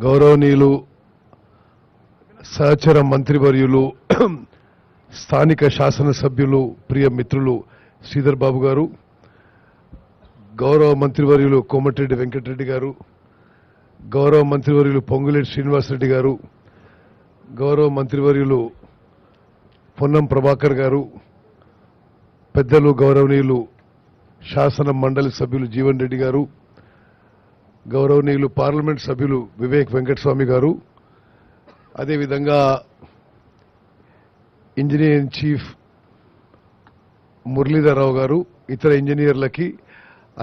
గౌరవనీయులు సహచర మంత్రివర్యులు స్థానిక శాసనసభ్యులు ప్రియ మిత్రులు శ్రీధర్ బాబు గారు, గౌరవ మంత్రివర్యులు కోమటిరెడ్డి వెంకటరెడ్డి గారు, గౌరవ మంత్రివర్యులు పొంగులేటి శ్రీనివాసరెడ్డి గారు, గౌరవ మంత్రివర్యులు పొన్నం ప్రభాకర్ గారు, పెద్దలు గౌరవనీయులు శాసన మండలి సభ్యులు జీవన్ రెడ్డి గారు, గౌరవనీయులు పార్లమెంట్ సభ్యులు వివేక్ వెంకటస్వామి గారు, అదేవిధంగా ఇంజనీర్ ఇన్ చీఫ్ మురళీధరరావు గారు, ఇతర ఇంజనీర్లకి,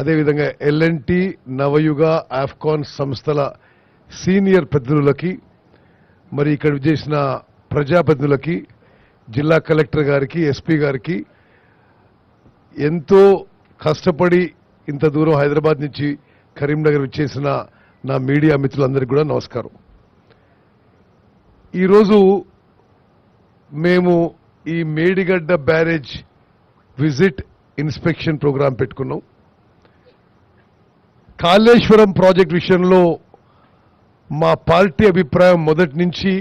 అదేవిధంగా ఎల్ఎన్టీ నవయుగ ఆఫ్కాన్ సంస్థల సీనియర్ ప్రతినిధులకి, మరి ఇక్కడ చేసిన ప్రజాప్రతినిధులకి, జిల్లా కలెక్టర్ గారికి, ఎస్పీ గారికి, ఎంతో కష్టపడి ఇంత దూరం హైదరాబాద్ నుంచి కరీంనగర్ వచ్చేసిన నా మీడియా మిత్రులందరికీ కూడా నమస్కారం. ఈరోజు మేము ఈ Medigadda barrage visit inspection programme పెట్టుకున్నాం. కాళేశ్వరం ప్రాజెక్ట్ విషయంలో మా పార్టీ అభిప్రాయం మొదటి నుంచి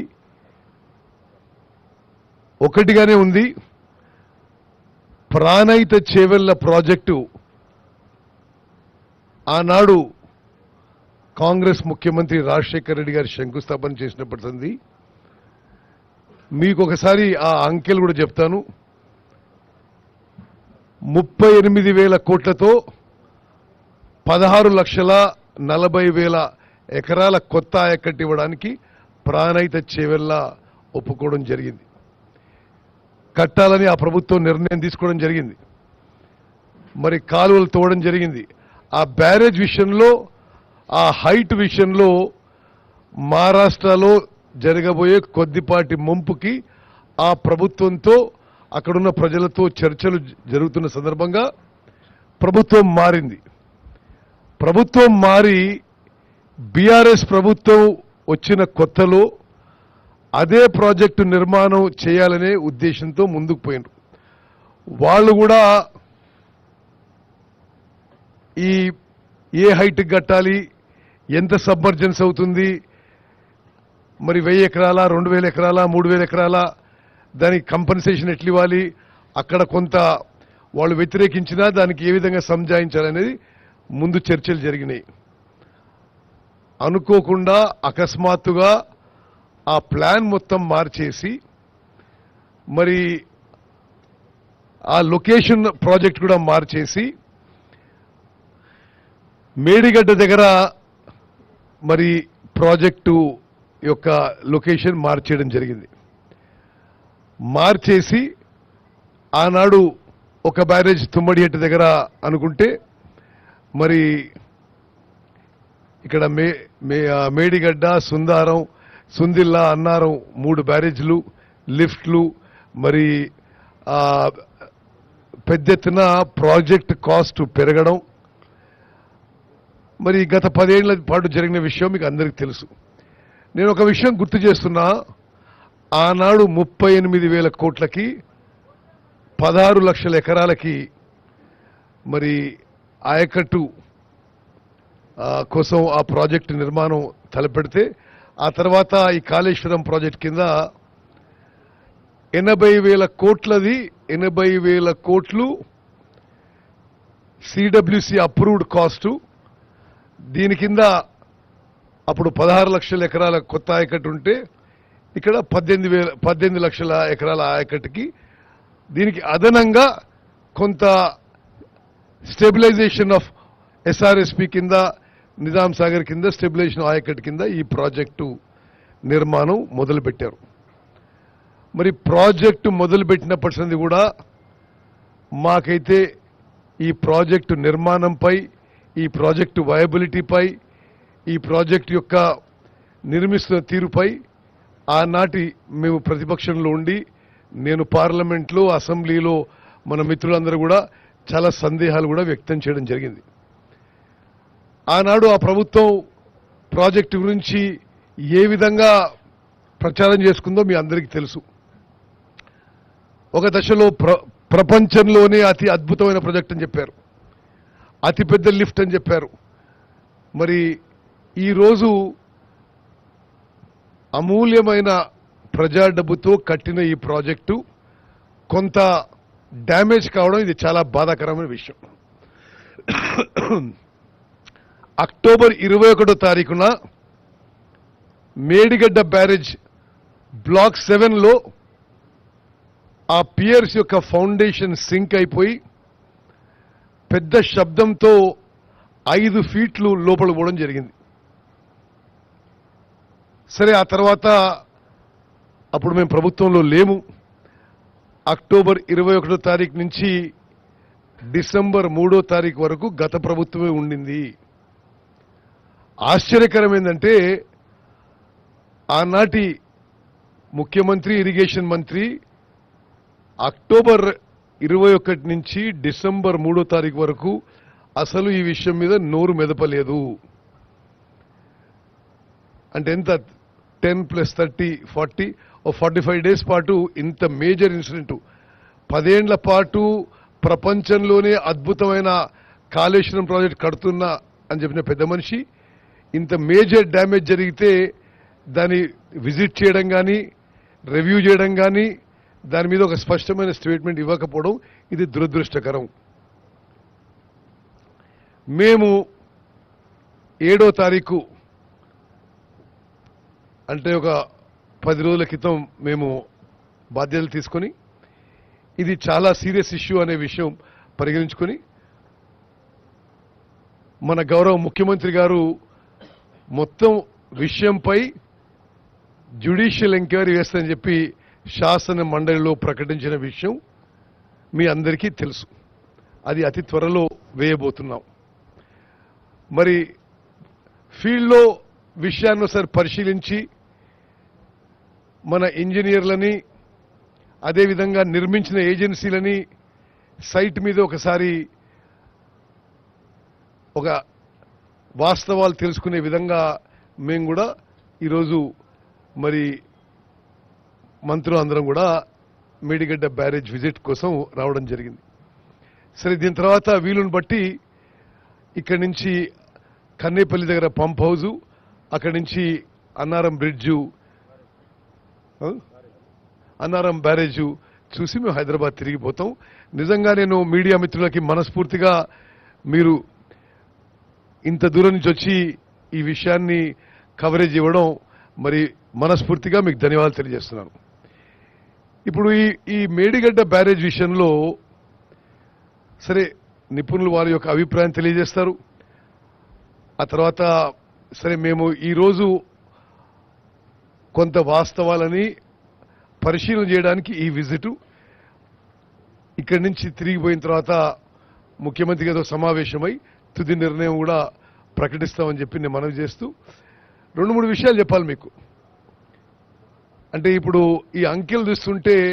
ఒకటిగానే ఉంది. ప్రాణహిత చేవెళ్ల ప్రాజెక్టు ఆనాడు కాంగ్రెస్ ముఖ్యమంత్రి రాజశేఖర రెడ్డి గారు శంకుస్థాపన చేసినప్పటిది. మీకు ఒకసారి ఆ అంకెలు కూడా చెప్తాను. 38,000 కోట్లతో 16,40,000 ఎకరాల కొత్త ఆయకట్టు ఇవ్వడానికి ప్రాణహిత చేవెళ్ల ఒప్పుకోవడం జరిగింది. కట్టాలని ఆ ప్రభుత్వం నిర్ణయం తీసుకోవడం జరిగింది. మరి కాలువలు తోవడం జరిగింది. ఆ బ్యారేజ్ విషయంలో, ఆ హైట్ విషయంలో మహారాష్ట్రలో జరగబోయే కొద్దిపాటి ముంపుకి ఆ ప్రభుత్వంతో, అక్కడున్న ప్రజలతో చర్చలు జరుగుతున్న సందర్భంగా ప్రభుత్వం మారింది. ప్రభుత్వం మారి బీఆర్ఎస్ ప్రభుత్వం వచ్చిన కొత్తలో అదే ప్రాజెక్టు నిర్మాణం చేయాలనే ఉద్దేశంతో ముందుకు పోయినారు. వాళ్ళు కూడా ఈ ఏ హైట్ కట్టాలి, ఎంత సబ్మర్జెన్స్ అవుతుంది, మరి 1000 ఎకరాల, 2000 ఎకరాల, 3000 ఎకరాల, దానికి కంపెన్సేషన్ ఎట్లు ఇవ్వాలి, అక్కడ కొంత వాళ్ళు వ్యతిరేకించినా దానికి ఏ విధంగా సంజాయించాలనేది ముందు చర్చలు జరిగినాయి. అనుకోకుండా అకస్మాత్తుగా ఆ ప్లాన్ మొత్తం మార్చేసి, మరి ఆ లొకేషన్ ప్రాజెక్ట్ కూడా మార్చేసి, మేడిగడ్డ దగ్గర మరి ప్రాజెక్టు యొక్క లొకేషన్ మార్చేయడం జరిగింది. మార్చేసి ఆనాడు ఒక బ్యారేజ్ తుమ్మడిహట్టు దగ్గర అనుకుంటే, మరి ఇక్కడ మేడిగడ్డ, సుందారం, సుందిల్లా, అన్నారం 3 బ్యారేజ్లు, లిఫ్ట్లు, మరి పెద్ద ఎత్తున ప్రాజెక్ట్ కాస్ట్ పెరగడం, మరి గత 10 ఏళ్ల పాటు జరిగిన విషయం మీకు అందరికీ తెలుసు. నేను ఒక విషయం గుర్తు చేస్తున్నా. ఆనాడు 38,000 కోట్లకి 16 లక్షల ఎకరాలకి మరి ఆయకట్టు కోసం ఆ ప్రాజెక్టు నిర్మాణం తలపెడితే, ఆ తర్వాత ఈ కాళేశ్వరం ప్రాజెక్ట్ కింద 80,000 కోట్లది, 80,000 కోట్లు సిడబ్ల్యూసి అప్రూవ్డ్ కాస్టు. దీని కింద అప్పుడు 16 లక్షల ఎకరాల కొత్త ఆయకట్టు ఉంటే, ఇక్కడ 18 లక్షల ఎకరాల ఆయకట్టుకి దీనికి అదనంగా కొంత స్టెబిలైజేషన్ ఆఫ్ ఎస్ఆర్ఎస్పి కింద, నిజాం సాగర్ కింద స్టెబిలైజేషన్ ఆయకట్టు కింద ఈ ప్రాజెక్టు నిర్మాణం మొదలుపెట్టారు. మరి ప్రాజెక్టు మొదలుపెట్టినప్పటి నుండి కూడా మాకైతే ఈ ప్రాజెక్టు నిర్మాణంపై, ఈ ప్రాజెక్టు వయబిలిటీపై, ఈ ప్రాజెక్టు యొక్క నిర్మిస్తున్న తీరుపై ఆనాటి మేము ప్రతిపక్షంలో ఉండి, నేను పార్లమెంట్లో, అసెంబ్లీలో మన మిత్రులందరూ కూడా చాలా సందేహాలు కూడా వ్యక్తం చేయడం జరిగింది. ఆనాడు ఆ ప్రభుత్వం ప్రాజెక్టు గురించి ఏ విధంగా ప్రచారం చేసుకుందో మీ అందరికీ తెలుసు. ఒక దశలో ప్రపంచంలోనే అతి అద్భుతమైన ప్రాజెక్ట్ అని చెప్పారు, అతిపెద్ద లిఫ్ట్ అని చెప్పారు. మరి ఈరోజు అమూల్యమైన ప్రజా డబ్బుతో కట్టిన ఈ ప్రాజెక్టు కొంత డ్యామేజ్ కావడం ఇది చాలా బాధాకరమైన విషయం. అక్టోబర్ 21వ తారీఖున మేడిగడ్డ బ్యారేజ్ బ్లాక్ 7లో ఆ పియర్స్ యొక్క ఫౌండేషన్ సింక్ అయిపోయి పెద్ద శబ్దంతో 5 ఫీట్లు లోపల పోవడం జరిగింది. సరే, ఆ తర్వాత అప్పుడు మేము ప్రభుత్వంలో లేము. అక్టోబర్ 21వ తారీఖు నుంచి డిసెంబర్ 3వ తారీఖు వరకు గత ప్రభుత్వమే ఉండింది. ఆశ్చర్యకరం ఏంటంటే ఆనాటి ముఖ్యమంత్రి, ఇరిగేషన్ మంత్రి అక్టోబర్ 21 నుంచి డిసెంబర్ 3వ తారీఖు వరకు అసలు ఈ విషయం మీద నోరు మెదపలేదు. అంటే ఎంత 10 + 30 40 45 డేస్ పాటు ఇంత మేజర్ ఇన్సిడెంట్, 10 ఏళ్ల పాటు ప్రపంచంలోనే అద్భుతమైన కాళేశ్వరం ప్రాజెక్ట్ కడుతున్నా అని చెప్పిన పెద్ద మనిషి ఇంత మేజర్ డ్యామేజ్ జరిగితే దాన్ని విజిట్ చేయడం కానీ, రివ్యూ చేయడం కానీ, దాని మీద ఒక స్పష్టమైన స్టేట్మెంట్ ఇవ్వకపోవడం ఇది దురదృష్టకరం. మేము 7వ తారీఖు అంటే ఒక 10 రోజుల క్రితం మేము బాధ్యతలు తీసుకొని ఇది చాలా సీరియస్ ఇష్యూ అనే విషయం పరిగణించుకొని మన గౌరవ ముఖ్యమంత్రి గారు మొత్తం విషయంపై జ్యుడిషియల్ ఎంక్వైరీ వేస్తారని చెప్పి శాసన మండలిలో ప్రకటించిన విషయం మీ అందరికీ తెలుసు. అది అతి త్వరలో వేయబోతున్నాం. మరి ఫీల్డ్లో విషయాన్ని ఒకసారి పరిశీలించి మన ఇంజనీర్లని, అదేవిధంగా నిర్మించిన ఏజెన్సీలని సైట్ మీద ఒకసారి ఒక వాస్తవాలు తెలుసుకునే విధంగా మేము కూడా ఈరోజు మరి మంత్రులు అందరం కూడా మేడిగడ్డ బ్యారేజ్ విజిట్ కోసం రావడం జరిగింది. సరే, దీని తర్వాత వీలుని బట్టి ఇక్కడి నుంచి కన్నేపల్లి దగ్గర పంప్ హౌజు, అక్కడి నుంచి అన్నారం బ్రిడ్జు, అన్నారం బ్యారేజు చూసి మేము హైదరాబాద్ తిరిగిపోతాం. నిజంగా నేను మీడియా మిత్రులకి మనస్ఫూర్తిగా మీరు ఇంత దూరం నుంచి వచ్చి ఈ విషయాన్ని కవరేజ్ ఇవ్వడం మరి మనస్ఫూర్తిగా మీకు ధన్యవాదాలు తెలియజేస్తున్నాను. ఇప్పుడు ఈ మేడిగడ్డ బ్యారేజ్ విషయంలో సరే నిపుణులు వారి యొక్క అభిప్రాయం తెలియజేస్తారు. ఆ తర్వాత సరే మేము ఈరోజు కొంత వాస్తవాలని పరిశీలన చేయడానికి ఈ విజిటు, ఇక్కడి నుంచి తిరిగిపోయిన తర్వాత ముఖ్యమంత్రి గారితో సమావేశమై తుది నిర్ణయం కూడా ప్రకటిస్తామని చెప్పి నేను మనవి చేస్తూ 2-3 విషయాలు చెప్పాలి మీకు. అంటే ఇప్పుడు ఈ అంకెలు చూస్తుంటే